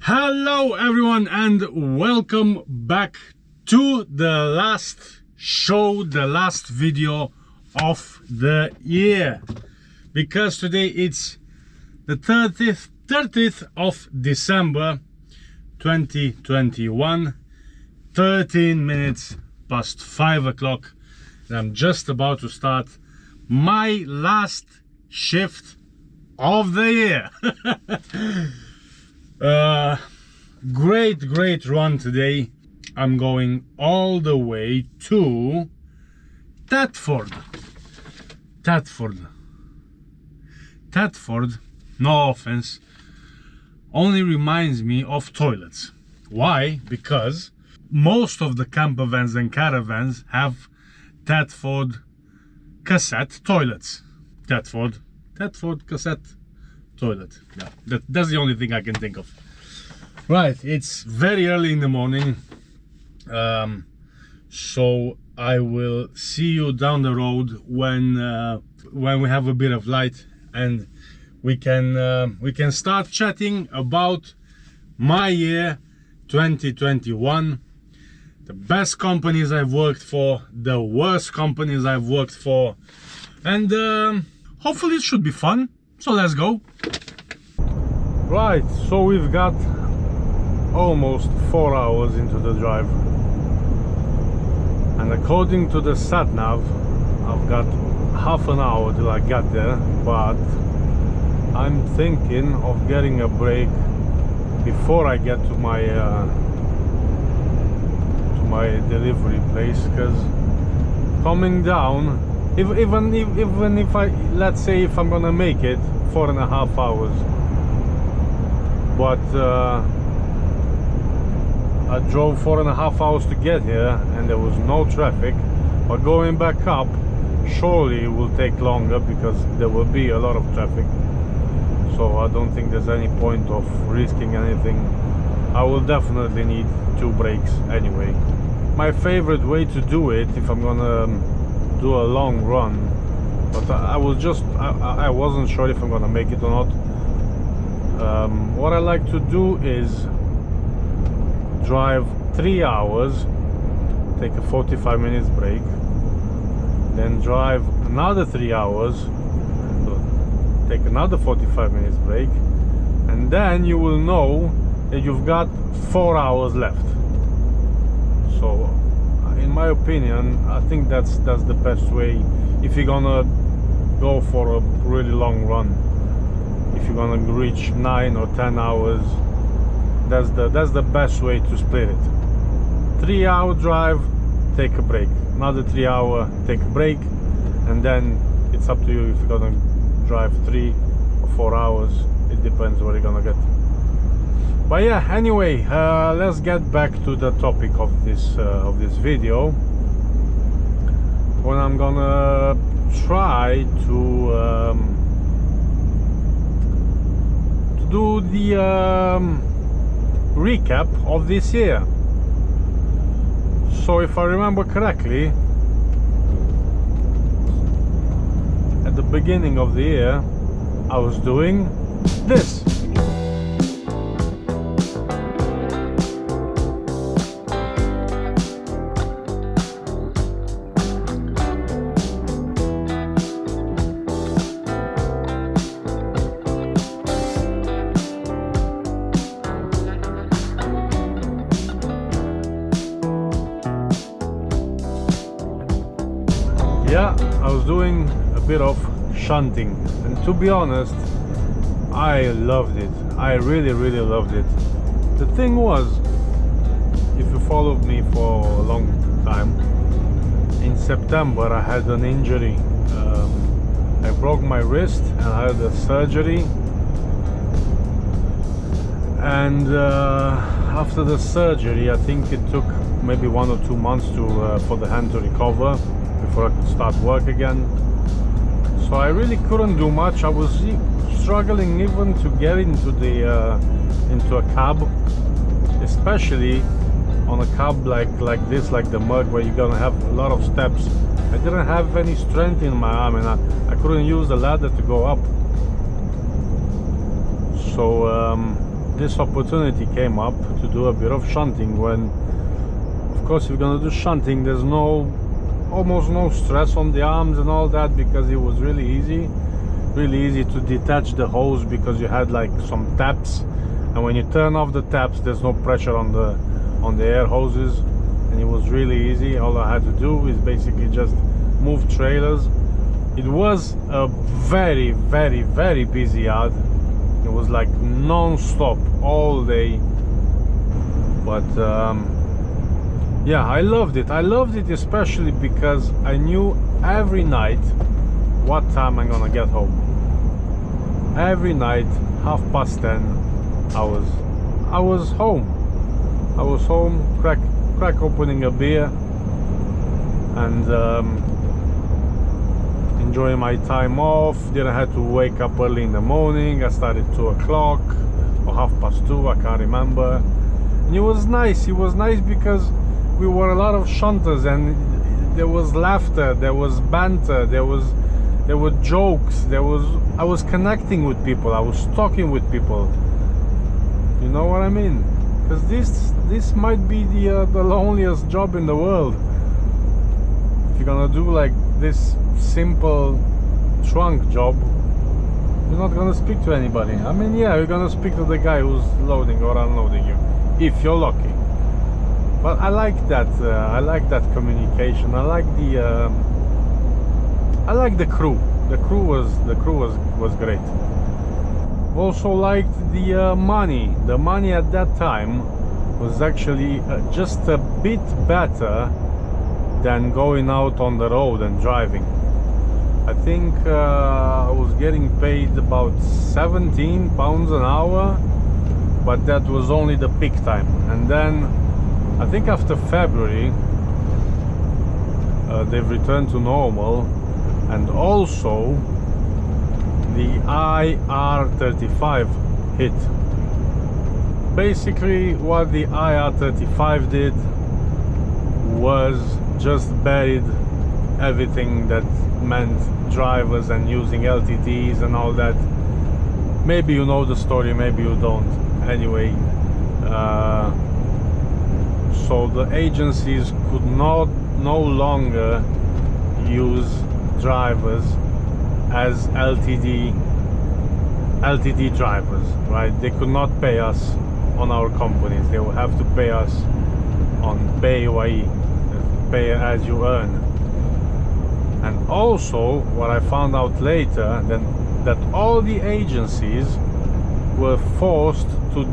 Hello everyone and welcome back to the last show, the last video of the year, because today it's the 30th of December 2021, 13 minutes past 5 o'clock, and I'm just about to start my last shift of the year. Great run today. I'm going all the way to Thetford, no offense, only reminds me of toilets. Why? Because most of the camper vans and caravans have Thetford cassette toilets. Thetford cassette toilet. Yeah, that's the only thing I can think of. Right, it's very early in the morning, so I will see you down the road when we have a bit of light and we can start chatting about my year 2021, the best companies I've worked for, the worst companies I've worked for, and hopefully it should be fun. So let's go. Right, so we've got almost 4 hours into the drive, and according to the sat nav I've got half an hour till I get there, but I'm thinking of getting a break before I get to my delivery place, because coming down, even if I, let's say if I'm gonna make it 4.5 hours, but I drove 4.5 hours to get here and there was no traffic, but going back up surely will take longer because there will be a lot of traffic, so I don't think there's any point of risking anything. I will definitely need 2 breaks anyway. My favorite way to do it, if I'm gonna do a long run, but I wasn't sure if I'm gonna make it or not. What I like to do is drive 3 hours, take a 45 minutes break, then drive another 3 hours, take another 45 minutes break, and then you will know that you've got 4 hours left. So in my opinion, I think that's the best way if you're gonna go for a really long run. If you're gonna reach 9 or 10 hours, that's the best way to split it. 3 hour drive, take a break, another 3 hour, take a break, and then it's up to you if you're gonna drive 3 or 4 hours. It depends what you're gonna get. But yeah, anyway, let's get back to the topic of this video, when I'm gonna try to do the recap of this year. So if I remember correctly, at the beginning of the year I was doing this. Yeah, I was doing a bit of shunting, and to be honest, I loved it. I really loved it. The thing was, if you followed me for a long time, in September I had an injury. I broke my wrist and I had a surgery, and after the surgery I think it took maybe 1 or 2 months for the hand to recover before I could start work again. So I really couldn't do much. I was struggling even to get into a cab, especially on a cab like this, like the Merc, where you're gonna have a lot of steps. I didn't have any strength in my arm, and I couldn't use the ladder to go up. So this opportunity came up to do a bit of shunting. When, of course, if you're gonna do shunting, there's almost no stress on the arms and all that, because it was really easy to detach the hose, because you had like some taps, and when you turn off the taps, there's no pressure on the air hoses, and it was really easy. All I had to do is basically just move trailers. It was a very, very, very busy yard. It was like non-stop all day, but yeah, I loved it. I loved it especially because I knew every night what time I'm gonna get home. Every night, 10:30, I was home. I was home, crack opening a beer, and enjoying my time off. Didn't have to wake up early in the morning. I started 2 o'clock or 2:30, I can't remember. And it was nice. It was nice because we were a lot of shunters, and there was laughter, there was banter, there were jokes, I was connecting with people, I was talking with people. You know what I mean? Because this might be the loneliest job in the world. If you're gonna do like this simple trunk job, you're not gonna speak to anybody. I mean, yeah, you're gonna speak to the guy who's loading or unloading you, if you're lucky. But I like that. I like that communication. I like the crew. The crew was great. Also liked the money. The money at that time was actually just a bit better than going out on the road and driving. I think I was getting paid about £17 an hour, but that was only the peak time. And then I think after February they've returned to normal, and also the IR35 hit. Basically what the IR35 did was just buried everything that meant drivers and using LTDs and all that. Maybe you know the story, maybe you don't. Anyway, so the agencies could no longer use drivers as LTD drivers, right? They could not pay us on our companies. They would have to pay us on PAYE, pay as you earn. And also what I found out later, that all the agencies were forced to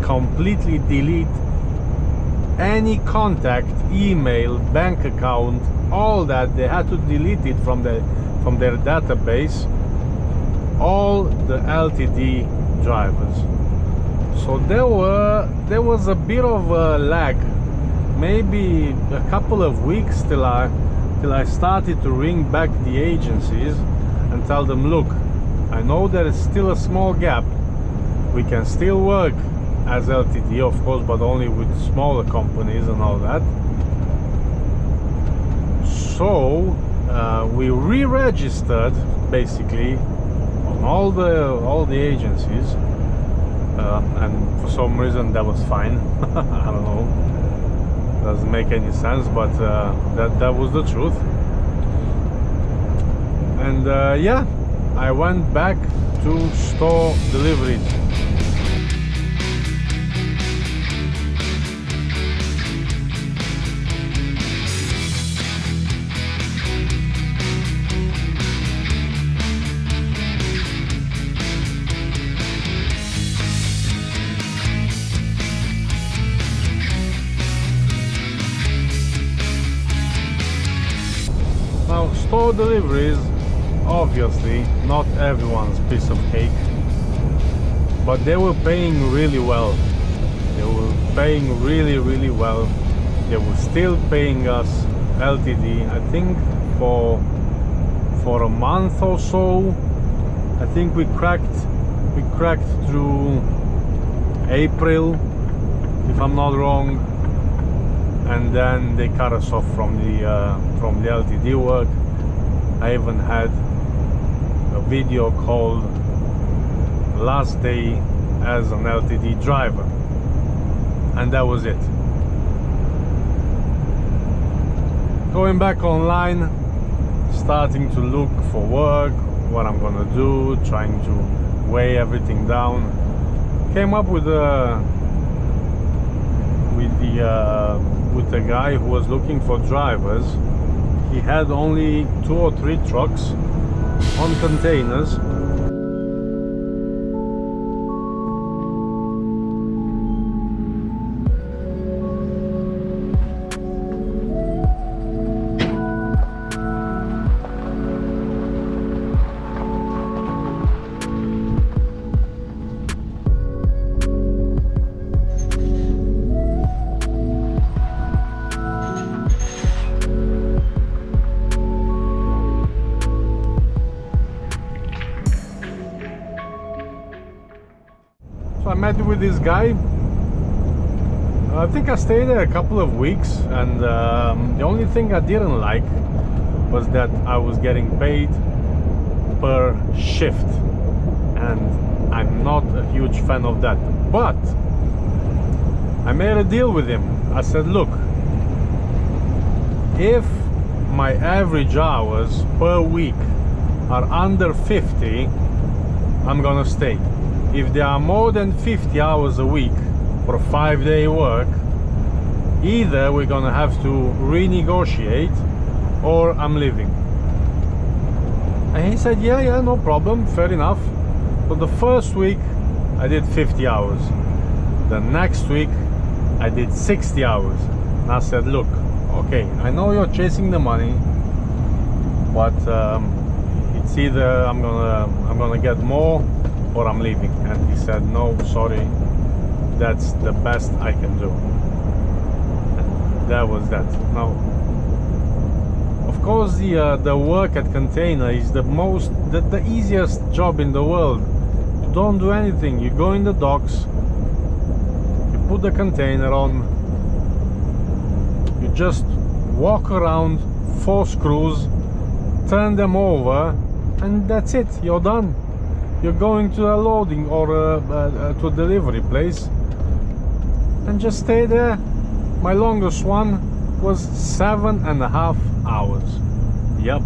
completely delete any contact, email, bank account, all that. They had to delete it from their database, all the LTD drivers. So there was a bit of a lag, maybe a couple of weeks till I started to ring back the agencies and tell them, look, I know there is still a small gap. We can still work as LTD, of course, but only with smaller companies and all that. So we re-registered basically on all the agencies, and for some reason that was fine. I don't know, doesn't make any sense, but that was the truth. And yeah, I went back to store deliveries. Now, store deliveries, obviously not everyone's piece of cake, but they were paying really well. They were paying really well. They were still paying us LTD. I think for a month or so. I think we cracked through April, if I'm not wrong, and then they cut us off from the LTD work. I even had a video call last day as an LTD driver, and that was it. Going back online, starting to look for work, what I'm gonna do, trying to weigh everything down. Came up with the guy who was looking for drivers. He had only 2 or 3 trucks on containers. I met with this guy. I think I stayed there a couple of weeks, and the only thing I didn't like was that I was getting paid per shift, and I'm not a huge fan of that. But I made a deal with him. I said, look, if my average hours per week are under 50, I'm gonna stay. If there are more than 50 hours a week for a 5-day work, either we're gonna have to renegotiate or I'm leaving. And he said, yeah, no problem, fair enough. So the first week I did 50 hours. The next week I did 60 hours. And I said, look, okay, I know you're chasing the money, but it's either I'm gonna get more or I'm leaving. And he said, no, sorry, that's the best I can do. And that was that. Now, of course, the work at container is the easiest job in the world. You don't do anything. You go in the docks, you put the container on, you just walk around 4 screws, turn them over, and that's it, you're done. You're going to a loading or to a delivery place and just stay there. My longest one was 7.5 hours. Yep.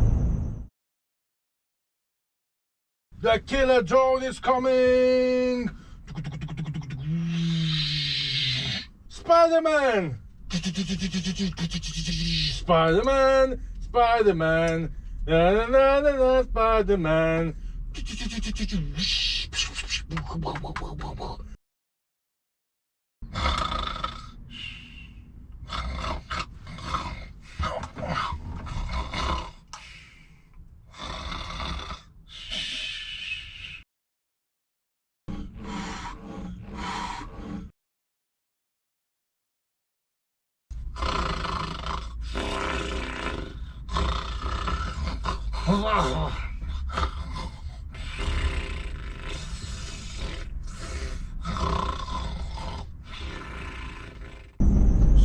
The killer drone is coming! Spider-Man! Spider-Man! Spider-Man! Spider-Man!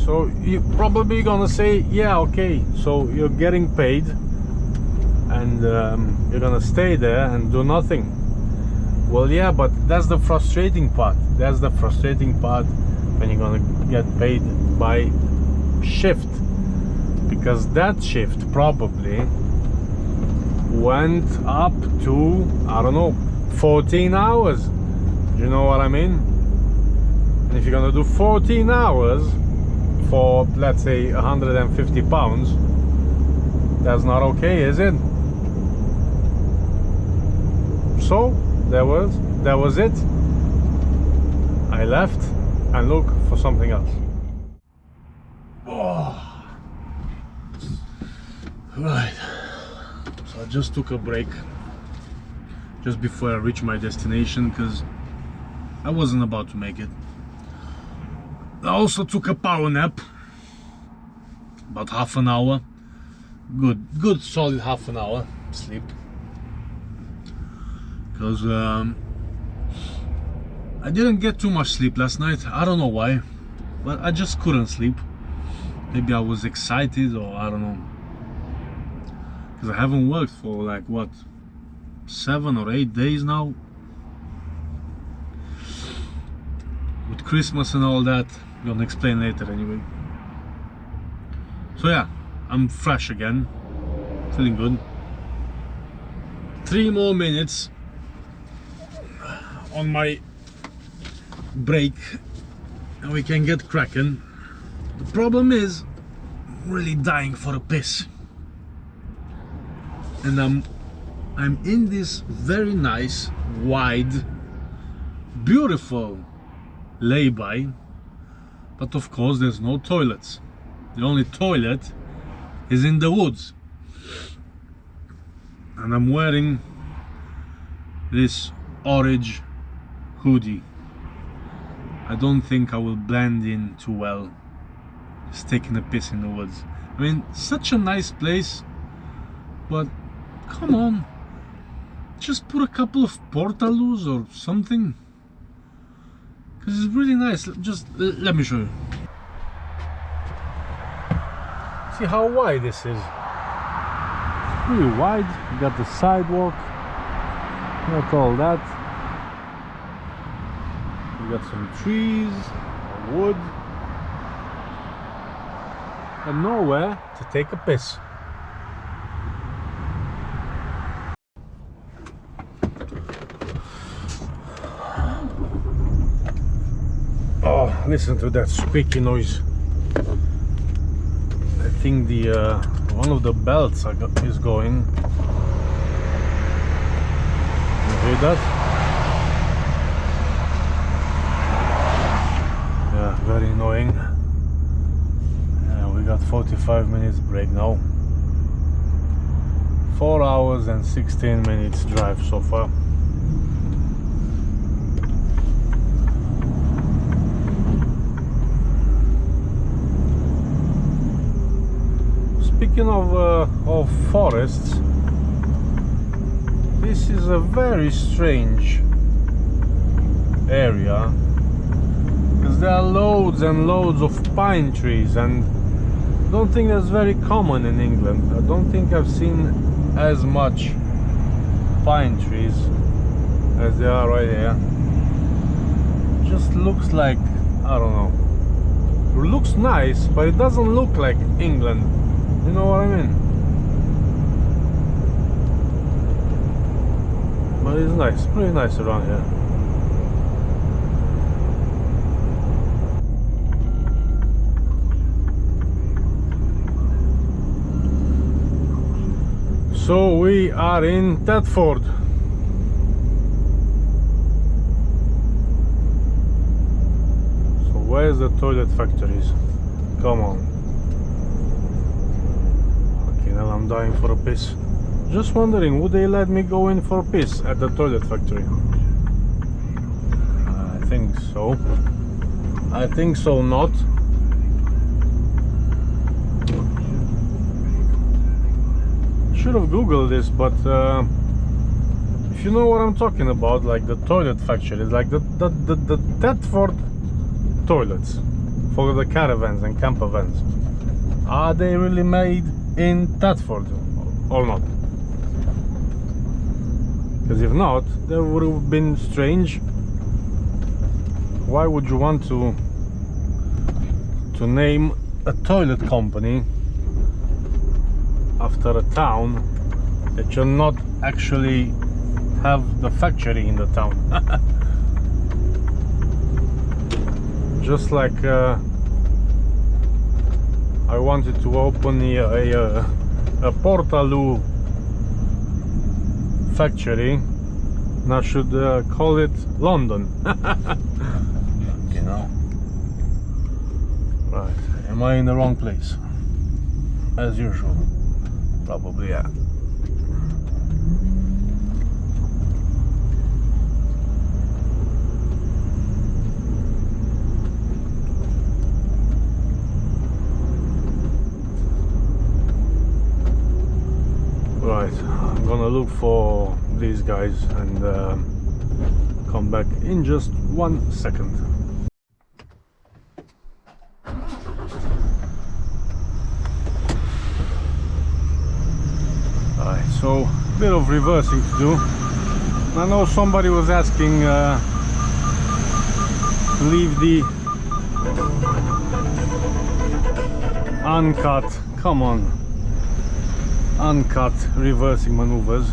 So you're probably gonna say, yeah, okay, so you're getting paid and you're gonna stay there and do nothing. Well, yeah, but that's the frustrating part. That's the frustrating part when you're gonna get paid by shift, because that shift probably went up to, I don't know, 14 hours. You know what I mean? And if you're gonna do 14 hours for, let's say, 150 pounds, that's not okay, is it? So that was it. I left and looked for something else. Oh. Right, so I just took a break just before I reached my destination because I wasn't about to make it. I also took a power nap, about half an hour, good solid half an hour sleep, because I didn't get too much sleep last night. I don't know why, but I just couldn't sleep. Maybe I was excited, or I don't know, because I haven't worked for like what, 7 or 8 days now. about Christmas and all that. I'm gonna explain later anyway. So yeah, I'm fresh again, feeling good. 3 more minutes on my break and we can get cracking. The problem is I'm really dying for a piss, and I'm in this very nice, wide, beautiful lay-by, but of course there's no toilets. The only toilet is in the woods, and I'm wearing this orange hoodie. I don't think I will blend in too well, just taking a piss in the woods. I mean, such a nice place, but come on, just put a couple of portaloos or something, because it's really nice. Just let me show you. See how wide this is. It's really wide. You got the sidewalk, not all that. You got some trees, wood, and nowhere to take a piss. Oh, listen to that squeaky noise. I think the one of the belts is going. You hear that? Yeah, very annoying. Yeah, we got 45 minutes break now. 4 hours and 16 minutes drive so far. Speaking of forests, this is a very strange area, because there are loads and loads of pine trees, and I don't think that's very common in England. I don't think I've seen as much pine trees as there are right here. It just looks like, I don't know, it looks nice, but it doesn't look like England. You know what I mean? But it's nice, pretty nice around here. So we are in Thetford. So where's the toilet factories? Come on. I'm dying for a piss. Just wondering, would they let me go in for a piss at the toilet factory? I think so. I think so not. Should have googled this, but if you know what I'm talking about, like the toilet factory, like the Thetford toilets for the caravans and camper vans, are they really made in Thetford or not? Because if not, that would have been strange. Why would you want to name a toilet company after a town that you're not actually have the factory in the town? Just like I wanted to open a Portaloo factory, and I should call it London. You know. Right, am I in the wrong place? As usual. Probably, yeah. Right, I'm gonna look for these guys and come back in just 1 second. Alright, so a bit of reversing to do. I know somebody was asking leave the uncut, come on, uncut reversing maneuvers.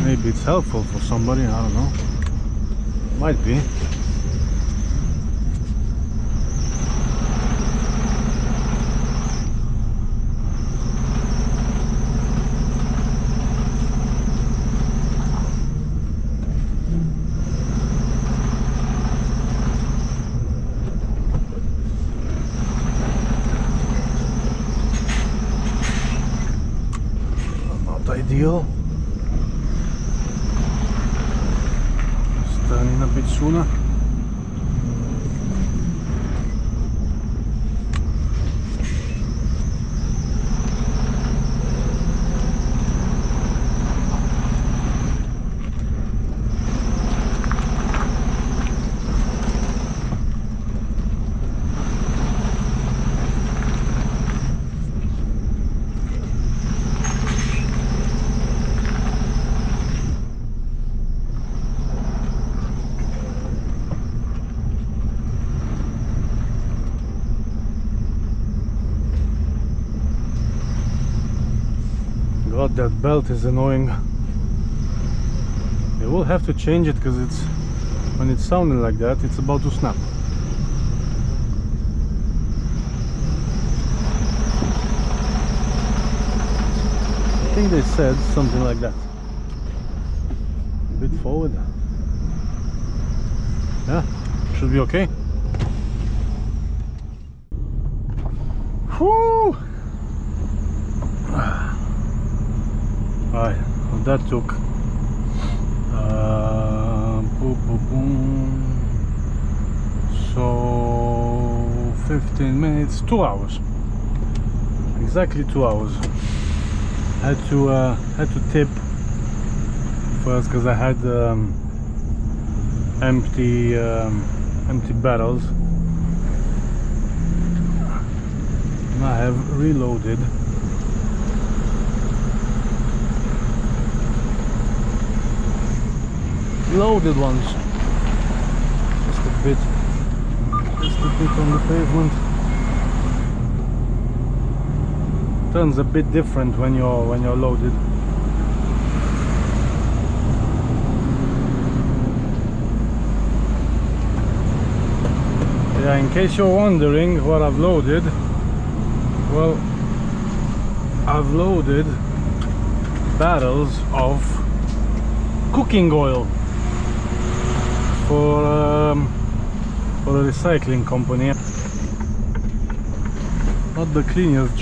Maybe it's helpful for somebody, I don't know. Might be. Not ideal. Turning a bit sooner. God, that belt is annoying. They will have to change it because it's, when it's sounding like that, it's about to snap. I think they said something like that. A bit forward. Yeah, should be okay. Whew! Right, well, that took boom, boom, boom. So 15 minutes, 2 hours, exactly 2 hours. Had to tip first because I had empty barrels, and I have reloaded. Loaded ones, just a bit on the pavement. Turns a bit different when you're loaded. Yeah, in case you're wondering what I've loaded, well, I've loaded barrels of cooking oil for a recycling company. Not the cleanest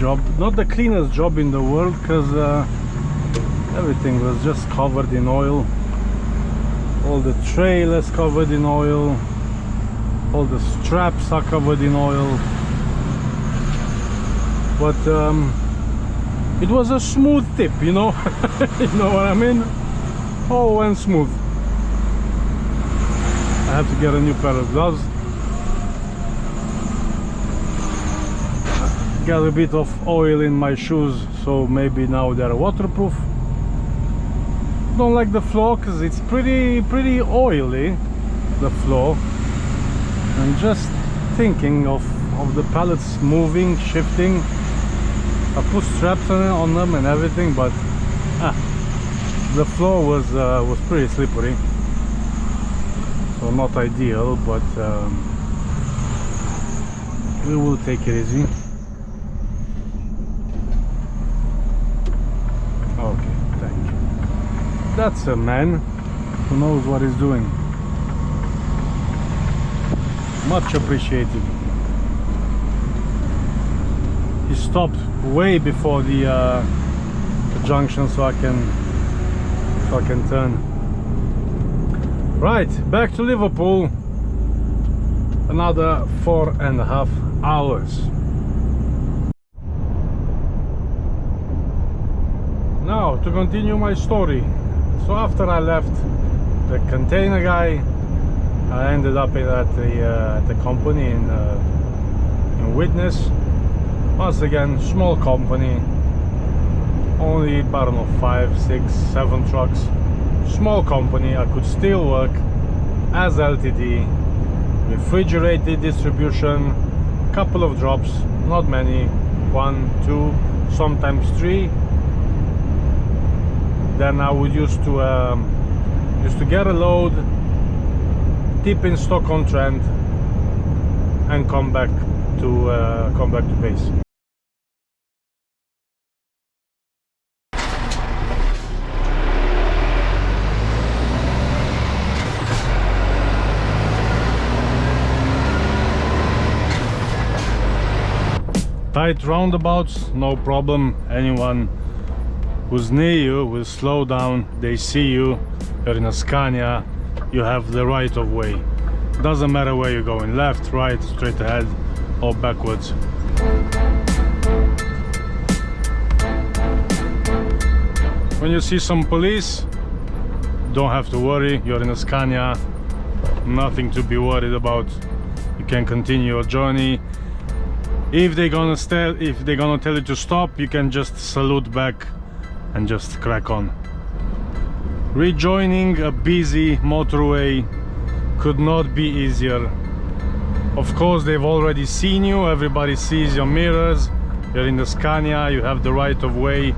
job in the world, because everything was just covered in oil. All the trailers covered in oil, all the straps are covered in oil, but it was a smooth tip, you know. You know what I mean? All went smooth. I have to get a new pair of gloves. Got a bit of oil in my shoes, so maybe now they're waterproof. Don't like the floor because it's pretty oily, the floor. I'm just thinking of the pallets moving, shifting. I put straps on them and everything, but the floor was pretty slippery, so not ideal, but we will take it easy. Okay, thank you. That's a man who knows what he's doing. Much appreciated. He stopped way before the junction, so I can turn. Right, back to Liverpool. Another 4.5 hours. Now to continue my story. So after I left the container guy, I ended up at the company in Witness. Once again, small company, only, I don't know, 5, 6, 7 trucks. small company, I could still work as LTD, refrigerated distribution, couple of drops, not many, 1, 2, sometimes 3. Then I would used to get a load, tip in Stoke-on-Trent, and come back to base. Tight roundabouts, no problem. Anyone who's near you will slow down. They see you, you're in a Scania, you have the right of way. Doesn't matter where you're going, left, right, straight ahead or backwards. When you see some police, don't have to worry, you're in a Scania, nothing to be worried about. You can continue your journey. If they're gonna tell you to stop, you can just salute back and just crack on. Rejoining a busy motorway could not be easier. Of course, they've already seen you, everybody sees your mirrors, you're in the Scania, you have the right of way.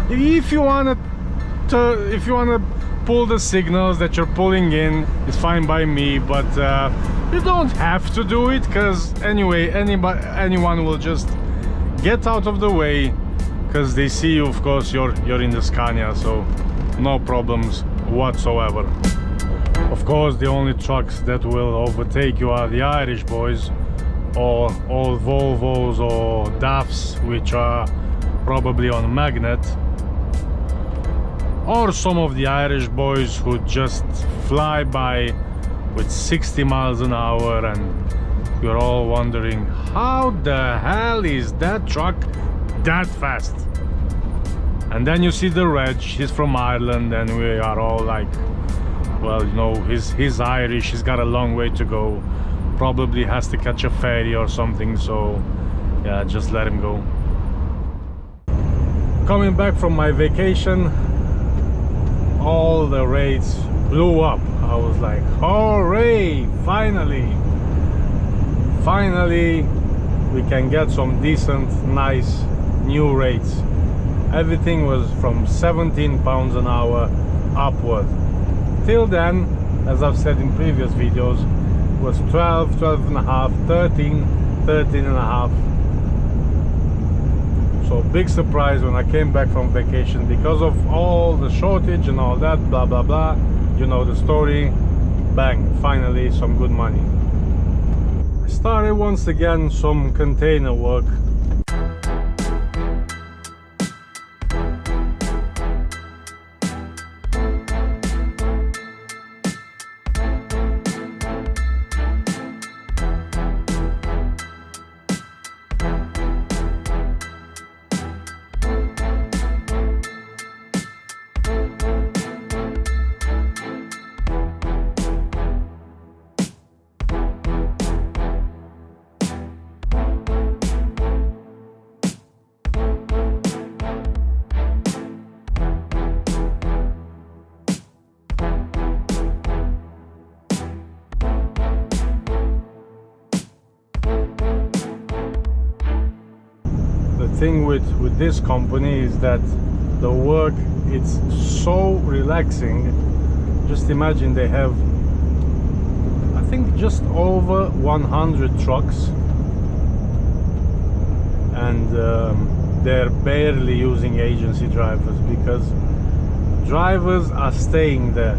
If you wanna pull the signals that you're pulling in, it's fine by me, but you don't have to do it, because anyway anyone will just get out of the way, because they see you. Of course, you're in the Scania, so no problems whatsoever. Of course, the only trucks that will overtake you are the Irish boys, or all Volvos or DAFs, which are probably on magnet, or some of the Irish boys who just fly by with 60 miles an hour, and you're all wondering, how the hell is that truck that fast? And then you see the Reg, he's from Ireland, and we are all like, well, you know, he's Irish, he's got a long way to go, probably has to catch a ferry or something, so yeah, just let him go. Coming back from my vacation, all the rates blew up. I was like, hooray, finally we can get some decent, nice new rates. Everything was from 17 pounds an hour upward. Till then, as I've said in previous videos, was 12, 12 and a half, 13, 13 and a half. So big surprise when I came back from vacation, because of all the shortage and all that, blah blah blah, you know the story. Bang, finally some good money. I started once again some container work. Thing with this company is that the work, it's so relaxing. Just imagine, they have, I think, just over 100 trucks, and they're barely using agency drivers, because drivers are staying there.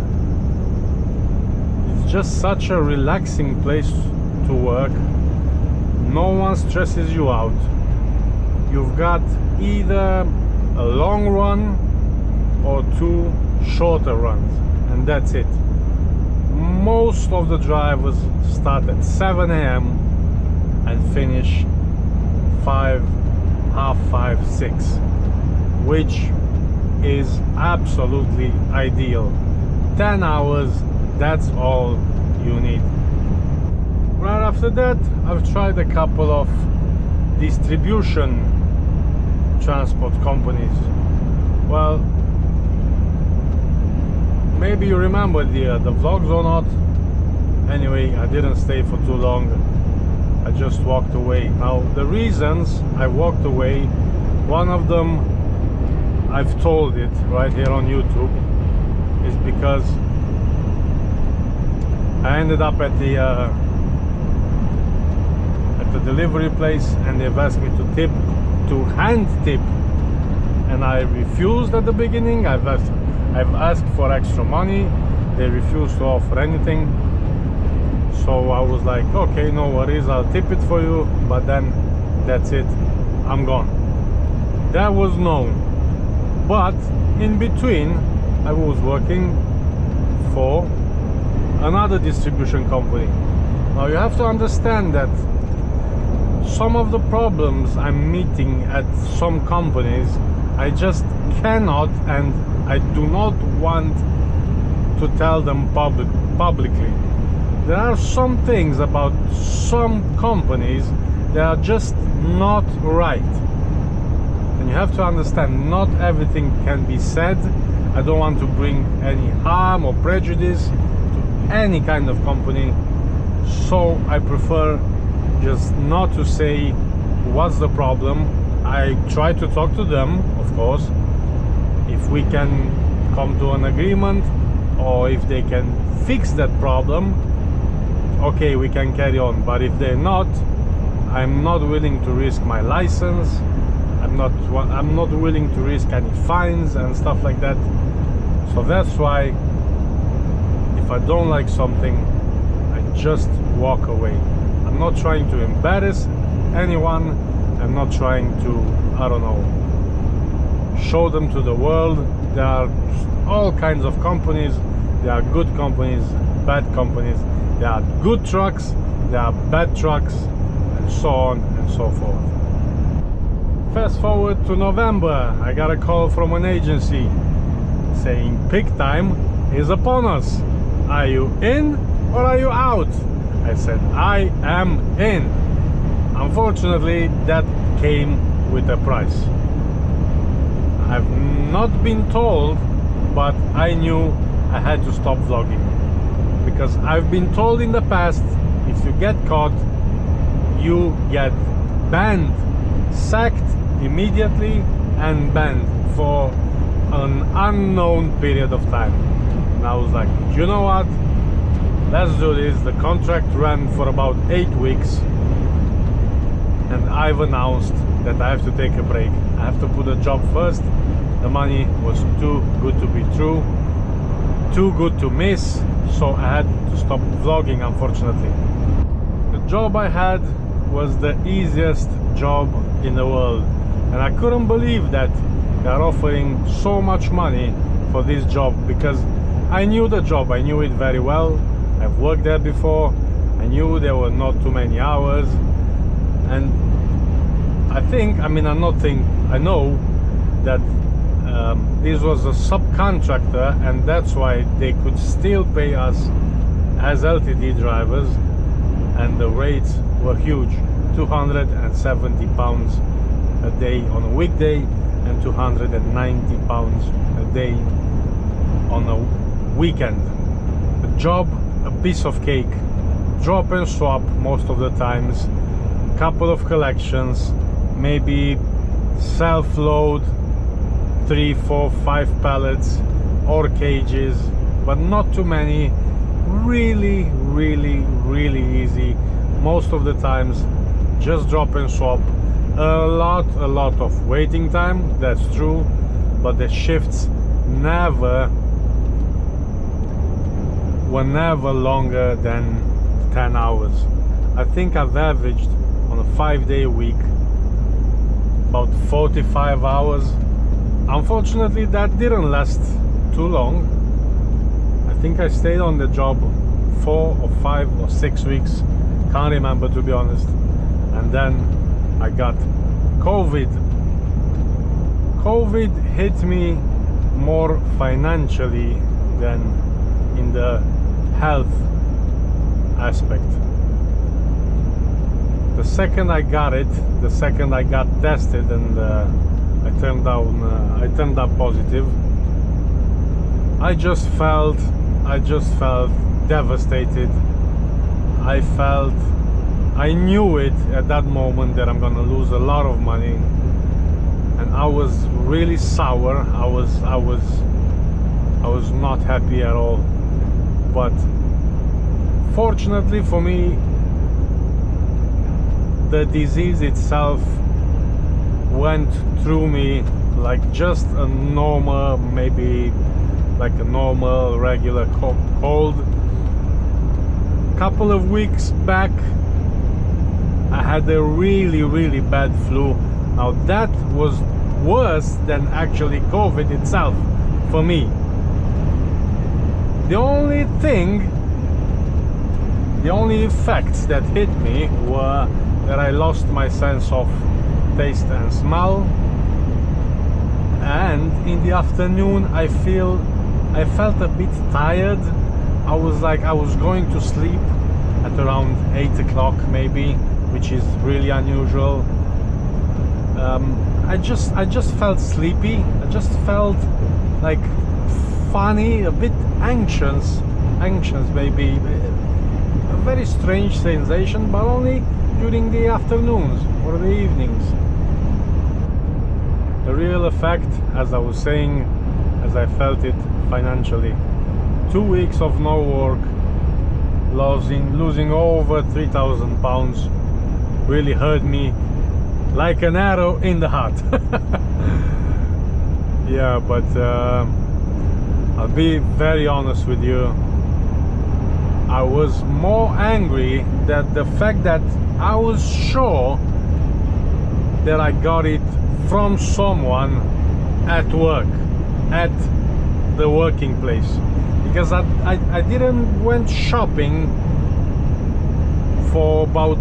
It's just such a relaxing place to work. No one stresses you out. You've got either a long run or 2 shorter runs, and that's it. Most of the drivers start at 7 AM and finish 5, half 5, 6, which is absolutely ideal. 10 hours, that's all you need. Right after that, I've tried a couple of distribution transport companies. Well, maybe maybe you remember the vlogs or not. Anyway, I didn't stay for too long. I just walked away. Now, the reasons I walked away, one of them, I've told it right here on YouTube, is because I ended up at the delivery place, and they've asked me to hand tip, and I refused at the beginning. I've asked for extra money. They refused to offer anything. So I was like, okay, no worries, I'll tip it for you, but then that's it, I'm gone. That was known. But in between, I was working for another distribution company. Now you have to understand that some of the problems I'm meeting at some companies, I just cannot, and I do not want to tell them publicly. There are some things about some companies that are just not right, and you have to understand not everything can be said. I don't want to bring any harm or prejudice to any kind of company, so I prefer just not to say what's the problem. I try to talk to them, of course, if we can come to an agreement, or if they can fix that problem, okay, we can carry on. But if they're not, I'm not willing to risk my license. I'm not willing to risk any fines and stuff like that. So that's why, if I don't like something, I just walk away. I'm not trying to embarrass anyone. I'm not trying to, I don't know, show them to the world. There are all kinds of companies. There are good companies, bad companies. There are good trucks, there are bad trucks, and so on and so forth. Fast forward to November, I got a call from an agency saying peak time is upon us. Are you in or are you out? I said, I am in. Unfortunately, that came with a price. I've not been told, but I knew I had to stop vlogging. Because I've been told in the past, if you get caught, you get banned, sacked immediately, and banned for an unknown period of time. And I was like, you know what? Let's do this. The contract ran for about 8 weeks, and I've announced that I have to take a break. I have to put a job first. The money was too good to be true, too good to miss. So I had to stop vlogging, unfortunately. The job I had was the easiest job in the world, and I couldn't believe that they are offering so much money for this job, because I knew the job, I knew it very well. I've worked there before. I knew there were not too many hours, and I know that this was a subcontractor, and that's why they could still pay us as LTD drivers, and the rates were huge. 270 pounds a day on a weekday, and 290 pounds a day on a weekend. The job, a piece of cake, drop and swap most of the times, couple of collections, maybe self-load 3, 4, 5 pallets or cages, but not too many. Really, really, really easy. Most of the times just drop and swap. A lot of waiting time, that's true, but the shifts were never longer than 10 hours. I think I've averaged on a 5-day week about 45 hours. Unfortunately, that didn't last too long. I think I stayed on the job 4 or 5 or 6 weeks, can't remember, to be honest. And then I got COVID. COVID hit me more financially than in the health aspect. The second I got it, the second I got tested, and I turned up positive, I just felt devastated. I knew it at that moment that I'm gonna lose a lot of money, and I was really sour. I was not happy at all. But fortunately for me, the disease itself went through me like just a normal, maybe like a normal regular cold. Couple of weeks back I had a really bad flu. Now that was worse than actually COVID itself for me. The only effects that hit me were that I lost my sense of taste and smell, and in the afternoon I felt a bit tired. I was going to sleep at around 8 o'clock maybe, which is really unusual. I just felt sleepy. I just felt like funny, a bit anxious maybe. A very strange sensation, but only during the afternoons or the evenings. The real effect, as I was saying, as I felt it financially, 2 weeks of no work, losing over 3,000 pounds, really hurt me like an arrow in the heart. Yeah, but I'll be very honest with you. I was more angry that the fact that I was sure that I got it from someone at work, at the working place, because I didn't went shopping for about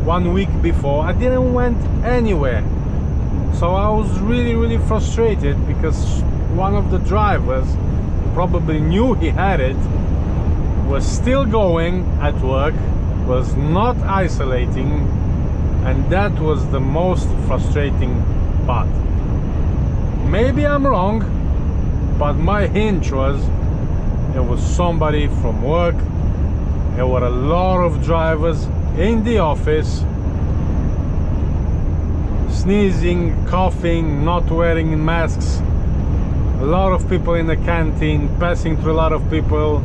1 week before. I didn't went anywhere, so I was really frustrated because one of the drivers probably knew he had it, was still going at work, was not isolating, and that was the most frustrating part. Maybe I'm wrong, but my hunch was it was somebody from work. There were a lot of drivers in the office, sneezing, coughing, not wearing masks, a lot of people in the canteen, passing through a lot of people.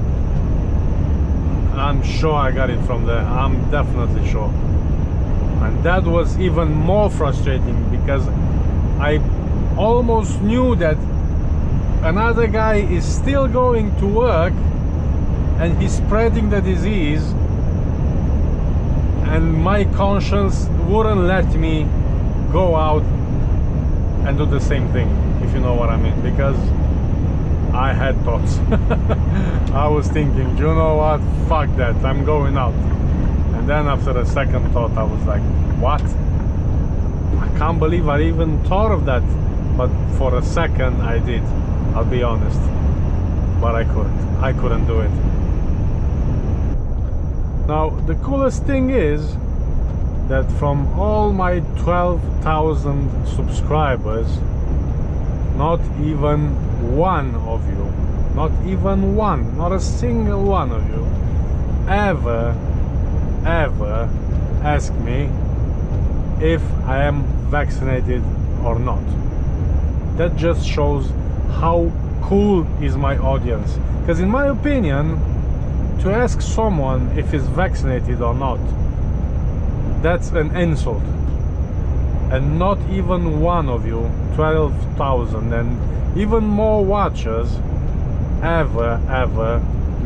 I'm sure I got it from there. I'm definitely sure. And that was even more frustrating because I almost knew that another guy is still going to work and he's spreading the disease, and my conscience wouldn't let me go out and do the same thing, if you know what I mean, because I had thoughts. I was thinking, you know what, fuck that, I'm going out. And then after a second thought I was like, what? I can't believe I even thought of that. But for a second I did, I'll be honest. But I couldn't do it. Now the coolest thing is that from all my 12,000 subscribers, not even one of you, not even one, not a single one of you ever asked me if I am vaccinated or not. That just shows how cool is my audience, because in my opinion, to ask someone if he's vaccinated or not, that's an insult. And not even one of you, 12,000 and even more watchers, ever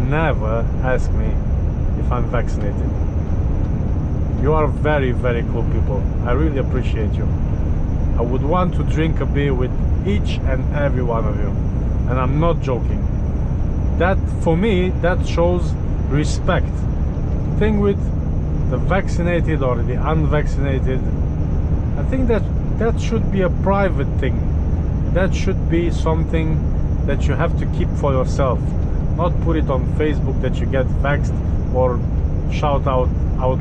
never ask me if I'm vaccinated. You are very cool people. I really appreciate you. I would want to drink a beer with each and every one of you, and I'm not joking. That, for me, that shows respect. The thing with the vaccinated or the unvaccinated, I think that should be a private thing. That should be something that you have to keep for yourself, not put it on Facebook that you get vaxxed or shout out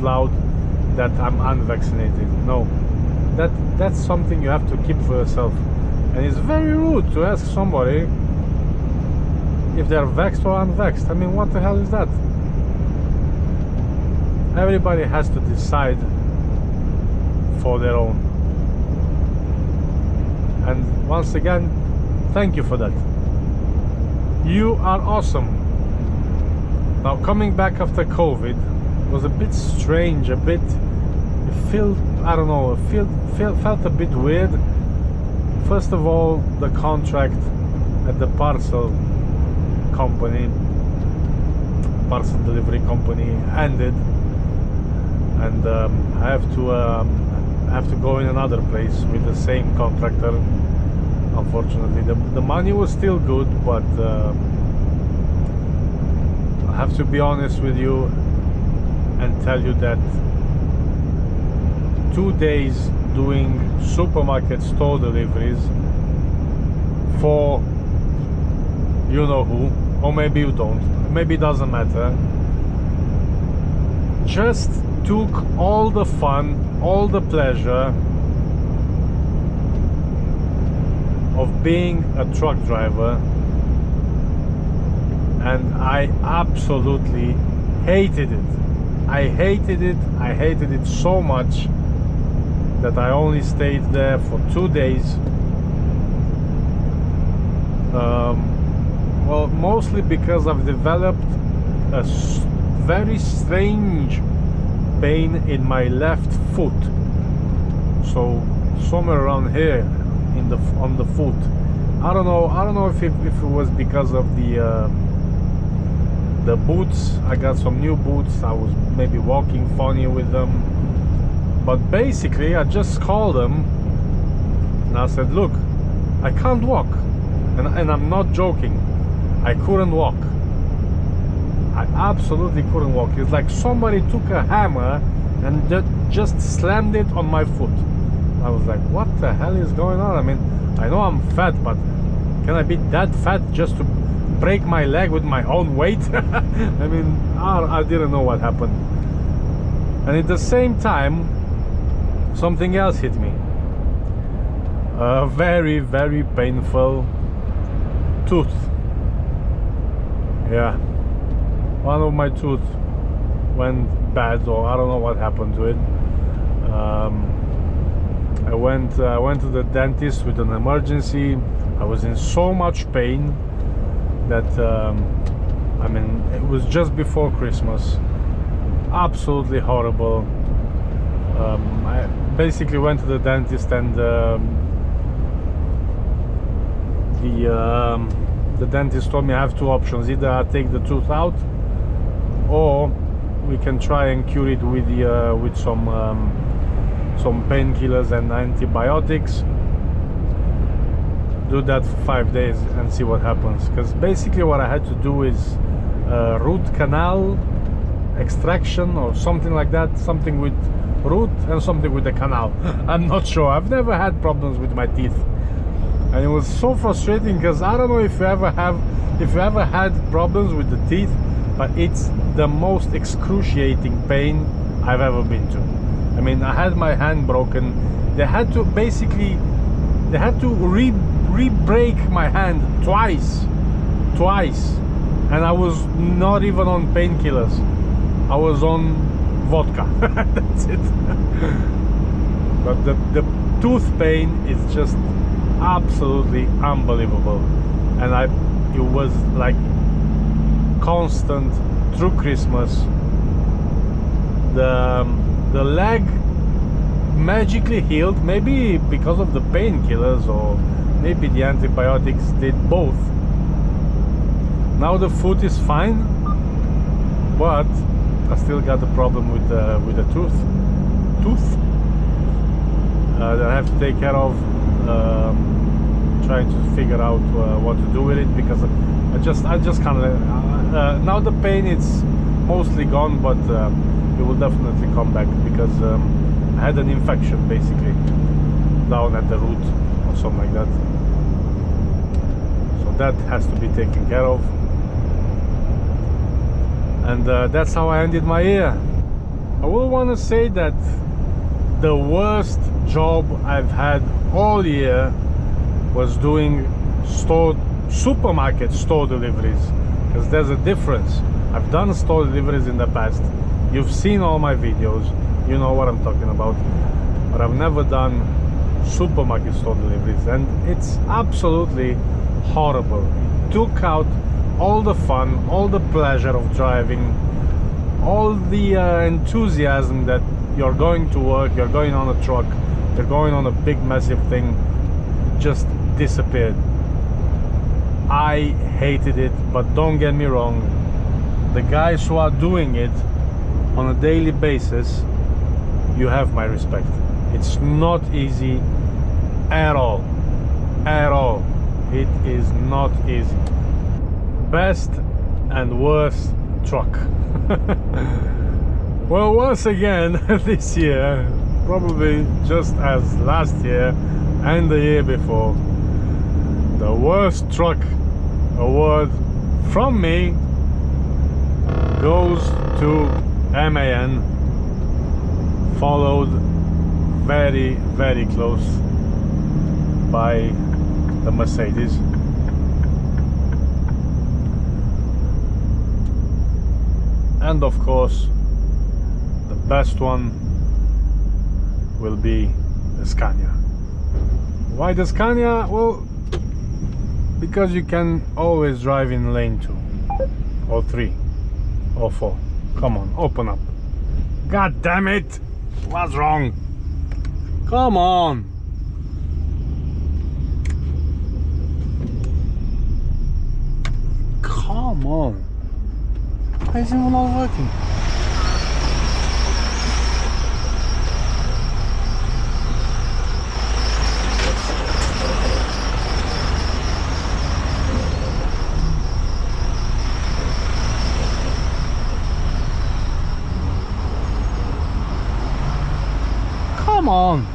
loud that I'm unvaccinated. No, that's something you have to keep for yourself. And it's very rude to ask somebody if they're vexed or unvexed. I mean, what the hell is that? Everybody has to decide for their own. And once again, thank you for that. You are awesome. Now, coming back after COVID was a bit strange, a bit, it felt, I don't know, it felt a bit weird. First of all, the contract at the parcel company, parcel delivery company ended, and I have to go in another place with the same contractor. Unfortunately, the money was still good, but I have to be honest with you and tell you that 2 days doing supermarket store deliveries for you know who, or maybe you don't, maybe it doesn't matter, just took all the fun, all the pleasure of being a truck driver, and I absolutely hated it. I hated it so much that I only stayed there for 2 days. Well, mostly because I've developed a very strange pain in my left foot. So somewhere around here on the foot. I don't know if it was because of the boots. I got some new boots. I was maybe walking funny with them. But basically, I just called them and I said, look, I can't walk. And I'm not joking. I couldn't walk. I absolutely couldn't walk. It's like somebody took a hammer and just slammed it on my foot. I was like, what the hell is going on? I mean, I know I'm fat, but can I be that fat just to break my leg with my own weight? I mean, I didn't know what happened. And at the same time, something else hit me. A very, very painful tooth. Yeah, one of my tooth went bad, or I don't know what happened to it. I went to the dentist with an emergency. I was in so much pain that I mean, it was just before Christmas. Absolutely horrible. I basically went to the dentist, and the dentist told me I have two options: either I take the tooth out, or we can try and cure it with some painkillers and antibiotics. Do that for 5 days and see what happens. Because basically what I had to do is root canal extraction or something like that, something with root and something with the canal. I'm not sure. I've never had problems with my teeth, and it was so frustrating because I don't know if you ever had problems with the teeth, but it's the most excruciating pain I've ever been to. I mean, I had my hand broken. They had to re-break my hand twice, and I was not even on painkillers. I was on vodka. That's it. But the tooth pain is just absolutely unbelievable, and it was like constant through Christmas. The leg magically healed, maybe because of the painkillers, or maybe the antibiotics did both. Now the foot is fine, but I still got the problem with the tooth that I have to take care of. Trying to figure out what to do with it, because I just kind of now the pain is mostly gone, but it will definitely come back, because I had an infection basically down at the root or something like that. So that has to be taken care of, and that's how I ended my year. I will want to say that the worst job I've had all year was doing store supermarket store deliveries, because there's a difference. I've done store deliveries in the past. You've seen all my videos, you know what I'm talking about, but I've never done supermarket store deliveries, and it's absolutely horrible. It took out all the fun, all the pleasure of driving, all the enthusiasm that you're going to work, you're going on a truck, you're going on a big massive thing, just disappeared. I hated it, but don't get me wrong, the guys who are doing it on a daily basis, you have my respect. It's not easy at all, at all. It is not easy. Best and worst truck. Well, once again this year, probably just as last year and the year before, the worst truck award from me goes to MAN, followed very, very close by the Mercedes. And of course, the best one will be the Scania. Why the Scania? Well, because you can always drive in lane 2 or 3 or 4. Come on, open up. God damn it! What's wrong? Come on! Come on! Why is it not working? Come on!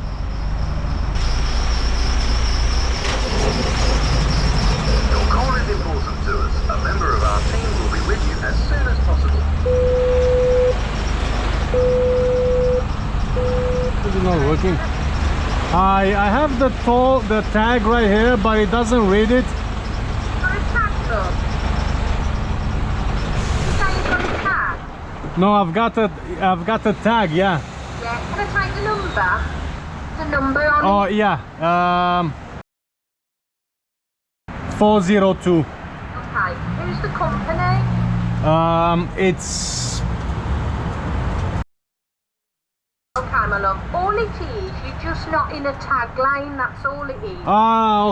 Your call is important to us. A member of our team will be with you as soon as possible. Is it not working? I have the tag right here, but it doesn't read it. Got a tag, though? You say you've got a tag? No, I've got a tag, yeah. Yeah. Can I take the number? The number on Oh it? yeah. 402. Okay. Who's the company? It's Okay, my love. All it is, you're just not in a tag lane. That's all it is.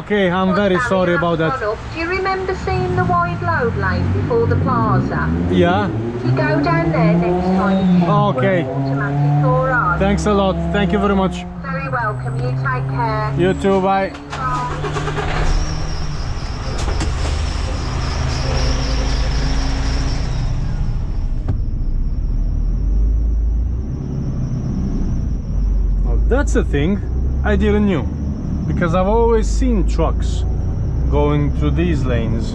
okay. I'm very Barrier sorry has about that. gone up. Do you remember seeing the wide load lane before the plaza? Yeah. If you go down there next time, it's Okay. automatic. All right. Thanks a lot. Thank you very much. Very welcome. You take care. You too. Bye. Bye. That's a thing I didn't knew, because I've always seen trucks going through these lanes,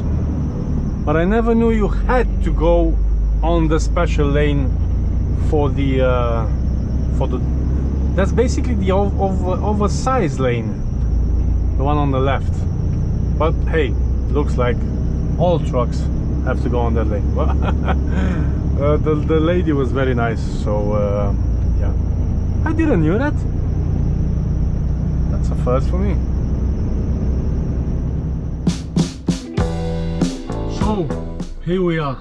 but I never knew you had to go on the special lane for the that's basically the oversized lane, the one on the left. But hey, looks like all trucks have to go on that lane. The lady was very nice, so yeah, I didn't knew that. That's a first for me. So here we are,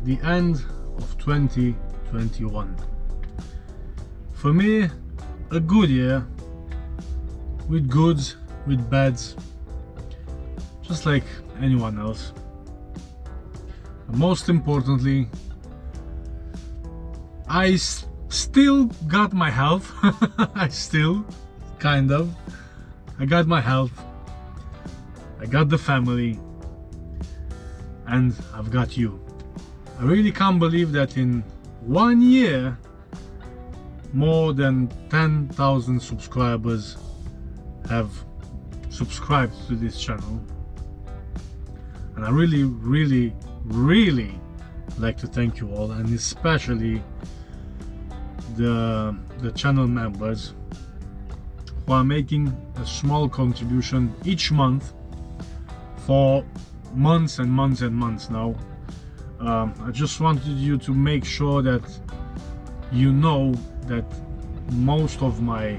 the end of 2021. For me, a good year, with goods, with bads, just like anyone else. And most importantly, I still got my health. I still kind of. I got my health, I got the family, and I've got you. I really can't believe that in 1 year more than 10,000 subscribers have subscribed to this channel, and I really like to thank you all, and especially the channel members who are making a small contribution each month for months and months and months now. I just wanted you to make sure that you know that most of my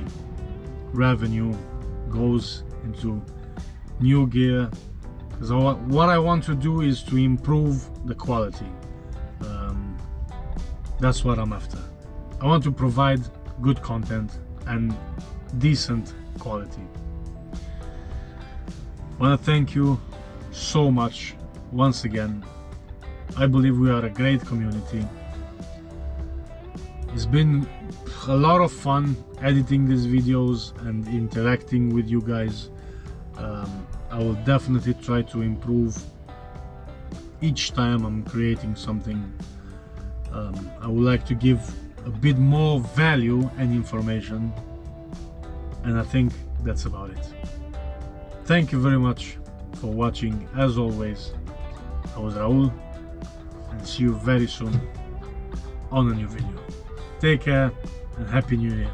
revenue goes into new gear, because what I want to do is to improve the quality. That's what I'm after. I want to provide good content and decent quality. I want to thank you so much once again. I believe we are a great community. It's been a lot of fun editing these videos and interacting with you guys. I will definitely try to improve each time I'm creating something. I would like to give a bit more value and information, and I think that's about it. Thank you very much for watching. As always, I was Raul, and see you very soon on a new video. Take care and Happy New Year.